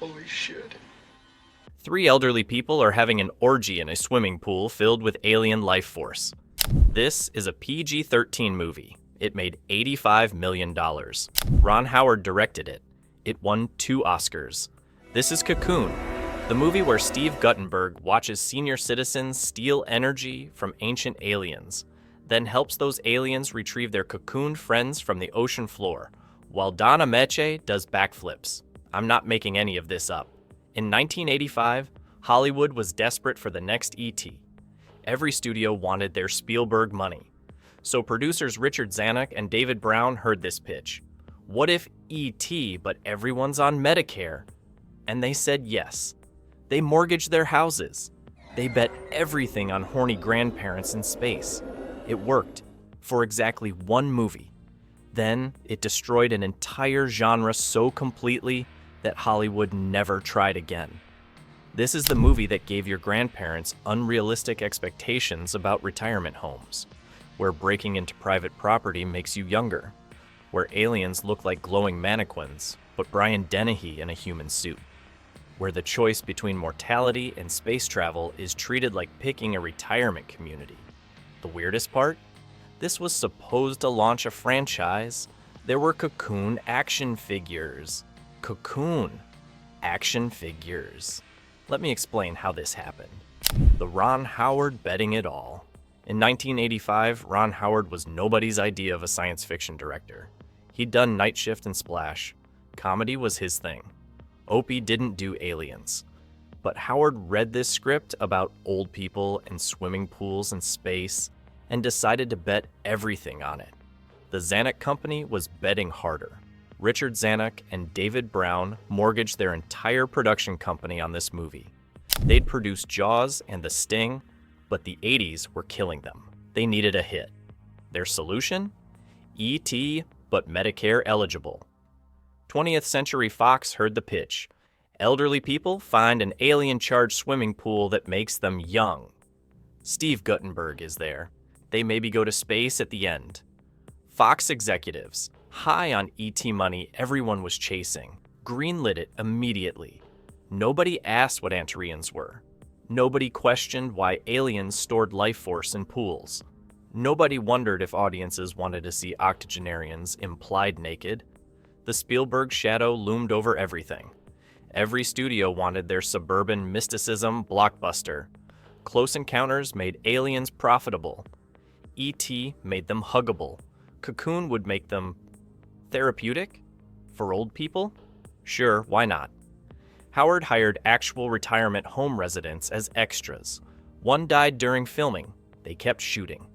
Holy shit. Three elderly people are having an orgy in a swimming pool filled with alien life force. This is a PG-13 movie. It made $85 million. Ron Howard directed it. It won 2 Oscars. This is Cocoon, the movie where Steve Guttenberg watches senior citizens steal energy from ancient aliens, then helps those aliens retrieve their cocooned friends from the ocean floor, while Don Ameche does backflips. I'm not making any of this up. In 1985, Hollywood was desperate for the next E.T. Every studio wanted their Spielberg money. So producers Richard Zanuck and David Brown heard this pitch. What if E.T., but everyone's on Medicare? And they said yes. They mortgaged their houses. They bet everything on horny grandparents in space. It worked for exactly 1 movie. Then it destroyed an entire genre so completely that Hollywood never tried again. This is the movie that gave your grandparents unrealistic expectations about retirement homes, where breaking into private property makes you younger, where aliens look like glowing mannequins, but Brian Dennehy in a human suit, where the choice between mortality and space travel is treated like picking a retirement community. The weirdest part? This was supposed to launch a franchise. There were Cocoon action figures. Cocoon action figures. Let me explain how this happened. The Ron Howard betting it all. In 1985, Ron Howard was nobody's idea of a science fiction director. He'd done Night Shift and Splash. Comedy was his thing. Opie didn't do aliens. But Howard read this script about old people and swimming pools and space and decided to bet everything on it. The Zanuck Company was betting harder. Richard Zanuck and David Brown mortgaged their entire production company on this movie. They'd produced Jaws and The Sting, but the 80s were killing them. They needed a hit. Their solution? E.T., but Medicare eligible. 20th Century Fox heard the pitch. Elderly people find an alien-charged swimming pool that makes them young. Steve Guttenberg is there. They maybe go to space at the end. Fox executives, high on E.T. money everyone was chasing, greenlit it immediately. Nobody asked what Antareans were. Nobody questioned why aliens stored life force in pools. Nobody wondered if audiences wanted to see octogenarians implied naked. The Spielberg shadow loomed over everything. Every studio wanted their suburban mysticism blockbuster. Close Encounters made aliens profitable. E.T. made them huggable. Cocoon would make them therapeutic? For old people? Sure, why not? Howard hired actual retirement home residents as extras. One died during filming. They kept shooting.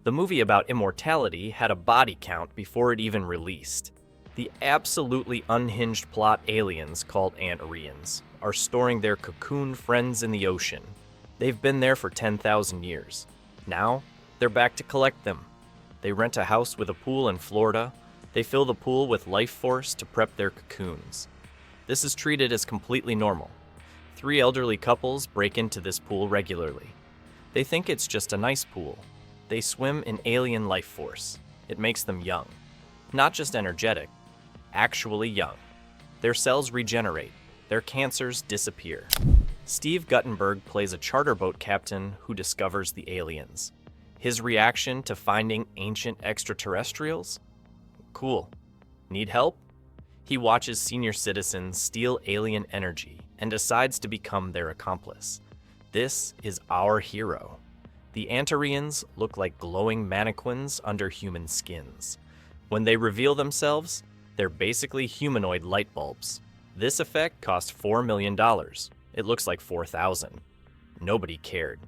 The movie about immortality had a body count before it even released. The absolutely unhinged plot aliens, called Antareans, are storing their cocooned friends in the ocean. They've been there for 10,000 years. Now, they're back to collect them. They rent a house with a pool in Florida. They fill the pool with life force to prep their cocoons. This is treated as completely normal. 3 elderly couples break into this pool regularly. They think it's just a nice pool. They swim in alien life force. It makes them young. Not just energetic, actually young. Their cells regenerate. Their cancers disappear. Steve Guttenberg plays a charter boat captain who discovers the aliens. His reaction to finding ancient extraterrestrials? Cool. Need help? He watches senior citizens steal alien energy and decides to become their accomplice. This is our hero. The Antareans look like glowing mannequins under human skins. When they reveal themselves, they're basically humanoid light bulbs. This effect cost $4 million. It looks like 4,000. Nobody cared.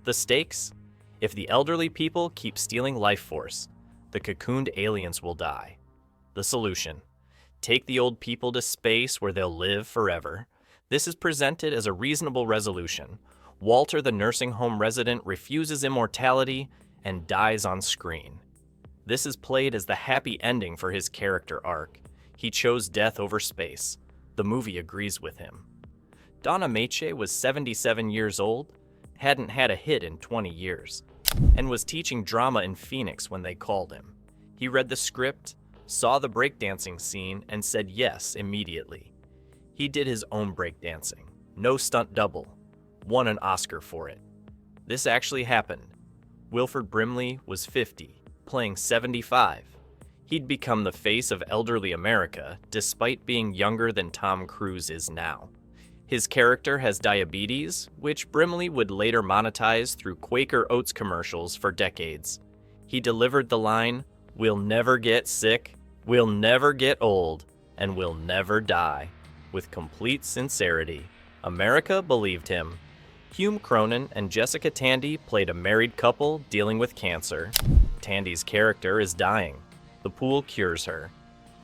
The stakes? If the elderly people keep stealing life force, the cocooned aliens will die. The solution: take the old people to space where they'll live forever. This is presented as a reasonable resolution. Walter, the nursing home resident, refuses immortality and dies on screen. This is played as the happy ending for his character arc. He chose death over space. The movie agrees with him. Don Ameche was 77 years old, hadn't had a hit in 20 years, and was teaching drama in Phoenix when they called him. He read the script, saw the breakdancing scene and said yes immediately. He did his own breakdancing, no stunt double, won an Oscar for it. This actually happened. Wilford Brimley was 50, playing 75. He'd become the face of elderly America despite being younger than Tom Cruise is now. His character has diabetes, which Brimley would later monetize through Quaker Oats commercials for decades. He delivered the line, "We'll never get sick, we'll never get old, and we'll never die," with complete sincerity. America believed him. Hume Cronin and Jessica Tandy played a married couple dealing with cancer. Tandy's character is dying. The pool cures her.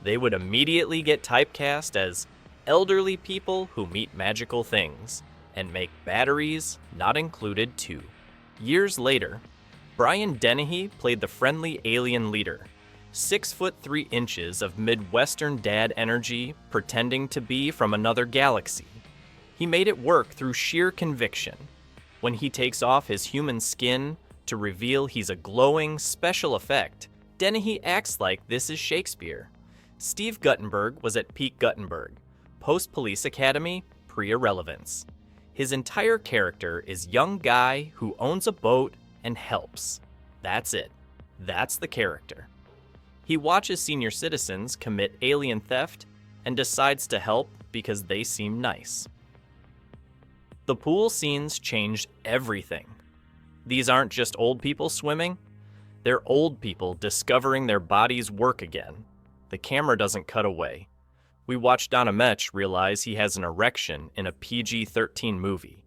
They would immediately get typecast as elderly people who meet magical things and make batteries not included too. Years later, Brian Dennehy played the friendly alien leader, 6'3" of Midwestern dad energy pretending to be from another galaxy. He made it work through sheer conviction. When he takes off his human skin to reveal he's a glowing special effect, Dennehy acts like this is Shakespeare. Steve Guttenberg was at peak Guttenberg, post-Police Academy, pre-irrelevance. His entire character is young guy who owns a boat and helps. That's it. That's the character. He watches senior citizens commit alien theft and decides to help because they seem nice. The pool scenes changed everything. These aren't just old people swimming. They're old people discovering their bodies work again. The camera doesn't cut away. We watch Donna Metch realize he has an erection in a PG-13 movie.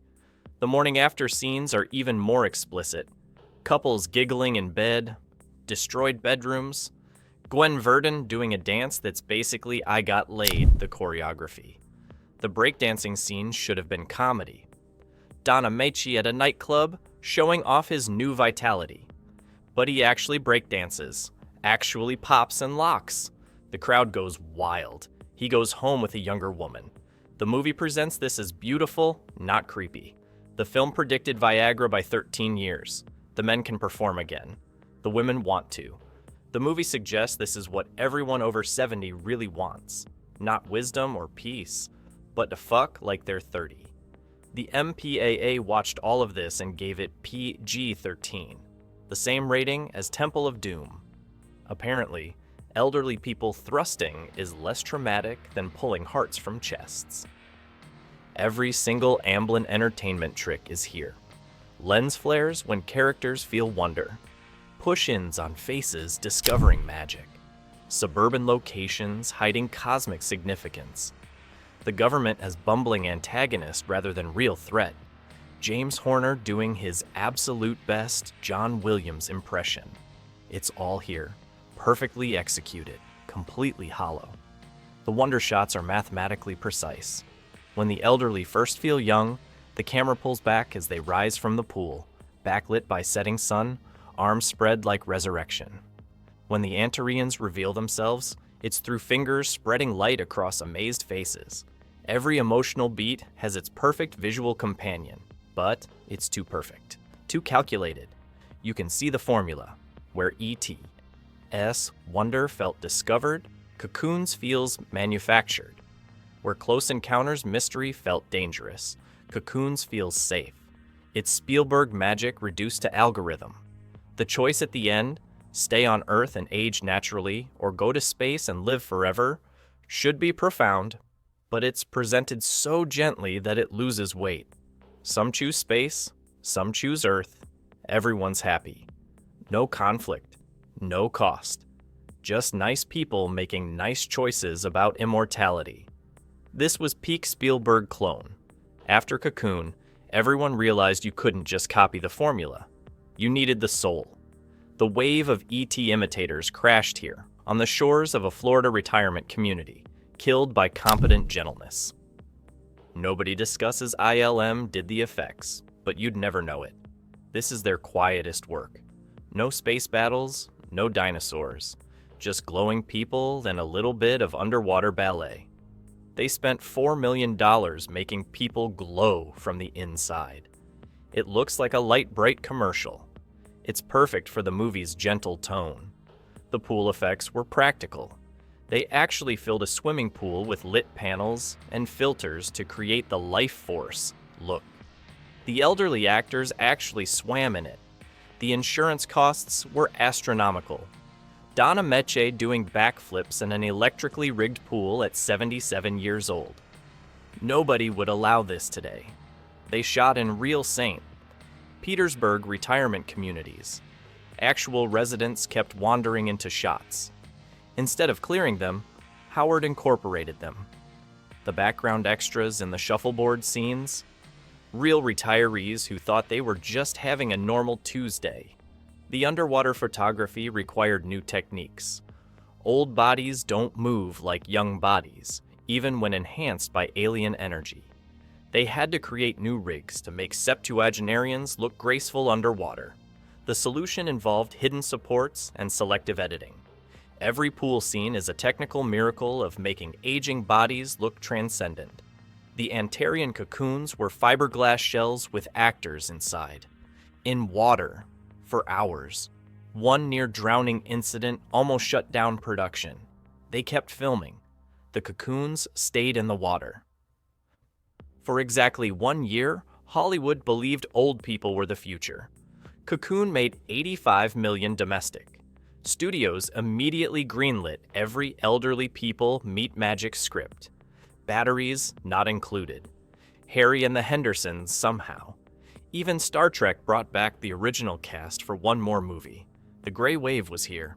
The morning after scenes are even more explicit. Couples giggling in bed, destroyed bedrooms, Gwen Verdon doing a dance that's basically I Got Laid, the choreography. The breakdancing scene should have been comedy. Donna Mechi at a nightclub showing off his new vitality. But he actually breakdances, actually pops and locks. The crowd goes wild. He goes home with a younger woman. The movie presents this as beautiful, not creepy. The film predicted Viagra by 13 years. The men can perform again. The women want to. The movie suggests this is what everyone over 70 really wants. Not wisdom or peace, but to fuck like they're 30. The MPAA watched all of this and gave it PG-13, the same rating as Temple of Doom. Apparently, elderly people thrusting is less traumatic than pulling hearts from chests. Every single Amblin entertainment trick is here. Lens flares when characters feel wonder. Push-ins on faces discovering magic. Suburban locations hiding cosmic significance. The government as bumbling antagonist rather than real threat. James Horner doing his absolute best John Williams impression. It's all here, perfectly executed, completely hollow. The wonder shots are mathematically precise. When the elderly first feel young, the camera pulls back as they rise from the pool, backlit by setting sun, arms spread like resurrection. When the Antarians reveal themselves, it's through fingers spreading light across amazed faces. Every emotional beat has its perfect visual companion, but it's too perfect, too calculated. You can see the formula, where E.T.'s wonder felt discovered, Cocoon's feels manufactured. Where Close Encounters mystery felt dangerous, Cocoon's feels safe. It's Spielberg magic reduced to algorithm. The choice at the end, stay on Earth and age naturally, or go to space and live forever, should be profound, but it's presented so gently that it loses weight. Some choose space, some choose Earth. Everyone's happy. No conflict, no cost. Just nice people making nice choices about immortality. This was peak Spielberg clone. After Cocoon, everyone realized you couldn't just copy the formula. You needed the soul. The wave of E.T. imitators crashed here, on the shores of a Florida retirement community, killed by competent gentleness. Nobody discusses ILM did the effects, but you'd never know it. This is their quietest work. No space battles, no dinosaurs, just glowing people and a little bit of underwater ballet. They spent $4 million making people glow from the inside. It looks like a light, bright commercial. It's perfect for the movie's gentle tone. The pool effects were practical. They actually filled a swimming pool with lit panels and filters to create the life force look. The elderly actors actually swam in it. The insurance costs were astronomical. Donna Meche doing backflips in an electrically rigged pool at 77 years old. Nobody would allow this today. They shot in real St. Petersburg retirement communities. Actual residents kept wandering into shots. Instead of clearing them, Howard incorporated them. The background extras in the shuffleboard scenes, real retirees who thought they were just having a normal Tuesday. The underwater photography required new techniques. Old bodies don't move like young bodies, even when enhanced by alien energy. They had to create new rigs to make septuagenarians look graceful underwater. The solution involved hidden supports and selective editing. Every pool scene is a technical miracle of making aging bodies look transcendent. The Antarian cocoons were fiberglass shells with actors inside. In water, for hours. One near-drowning incident almost shut down production. They kept filming. The cocoons stayed in the water. For exactly 1 year, Hollywood believed old people were the future. Cocoon made $85 million domestic. Studios immediately greenlit every elderly people meet magic script. Batteries not included. Harry and the Hendersons somehow. Even Star Trek brought back the original cast for one more movie. The gray wave was here.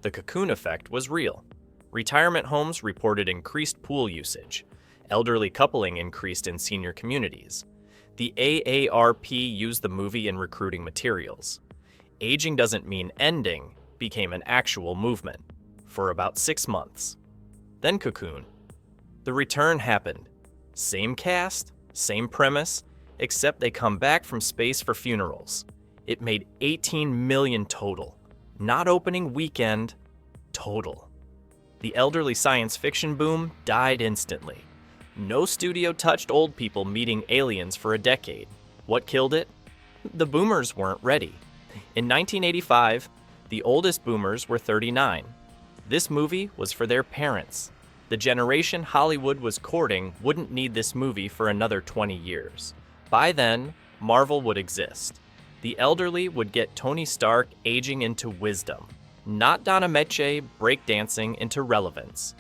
The Cocoon effect was real. Retirement homes reported increased pool usage. Elderly coupling increased in senior communities. The AARP used the movie in recruiting materials. Aging doesn't mean ending became an actual movement for about 6 months. Then Cocoon. The return happened. Same cast, same premise, except they come back from space for funerals. It made $18 million total. Not opening weekend, total. The elderly science fiction boom died instantly. No studio touched old people meeting aliens for a decade. What killed it? The boomers weren't ready. In 1985, the oldest boomers were 39. This movie was for their parents. The generation Hollywood was courting wouldn't need this movie for another 20 years. By then, Marvel would exist. The elderly would get Tony Stark aging into wisdom, not Donna Meche breakdancing into relevance.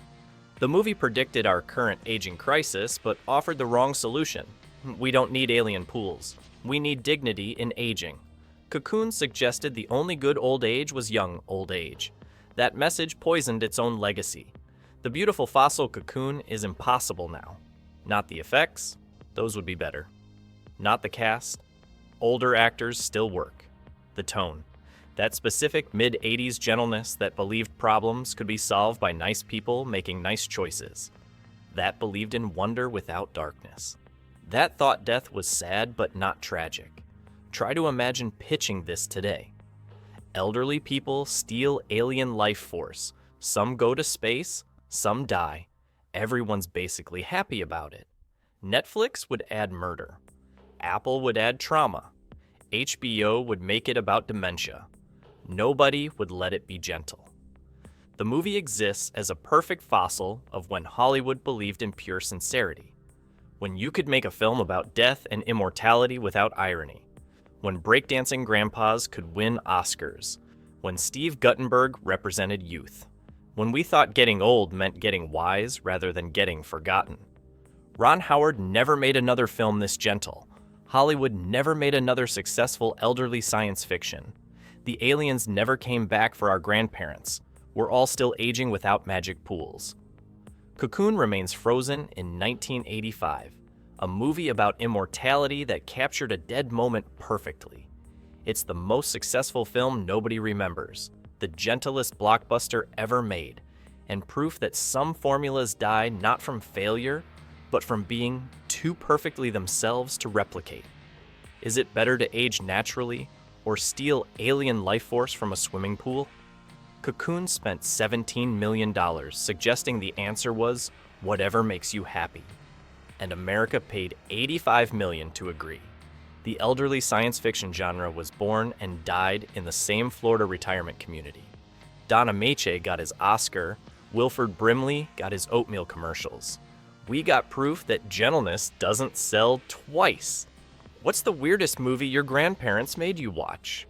The movie predicted our current aging crisis, but offered the wrong solution. We don't need alien pools. We need dignity in aging. Cocoon suggested the only good old age was young old age. That message poisoned its own legacy. The beautiful fossil Cocoon is impossible now. Not the effects, those would be better. Not the cast, older actors still work. The tone, that specific mid-80s gentleness that believed problems could be solved by nice people making nice choices. That believed in wonder without darkness. That thought death was sad but not tragic. Try to imagine pitching this today. Elderly people steal alien life force. Some go to space, some die. Everyone's basically happy about it. Netflix would add murder. Apple would add trauma. HBO would make it about dementia. Nobody would let it be gentle. The movie exists as a perfect fossil of when Hollywood believed in pure sincerity. When you could make a film about death and immortality without irony. When breakdancing grandpas could win Oscars. When Steve Guttenberg represented youth. When we thought getting old meant getting wise rather than getting forgotten. Ron Howard never made another film this gentle. Hollywood never made another successful elderly science fiction. The aliens never came back for our grandparents. We're all still aging without magic pools. Cocoon remains frozen in 1985, a movie about immortality that captured a dead moment perfectly. It's the most successful film nobody remembers, the gentlest blockbuster ever made, and proof that some formulas die not from failure, but from being too perfectly themselves to replicate. Is it better to age naturally or steal alien life force from a swimming pool? Cocoon spent $17 million suggesting the answer was whatever makes you happy. And America paid $85 million to agree. The elderly science fiction genre was born and died in the same Florida retirement community. Donna Meche got his Oscar Wilford Brimley got his oatmeal commercials. We got proof that gentleness doesn't sell twice. What's the weirdest movie your grandparents made you watch?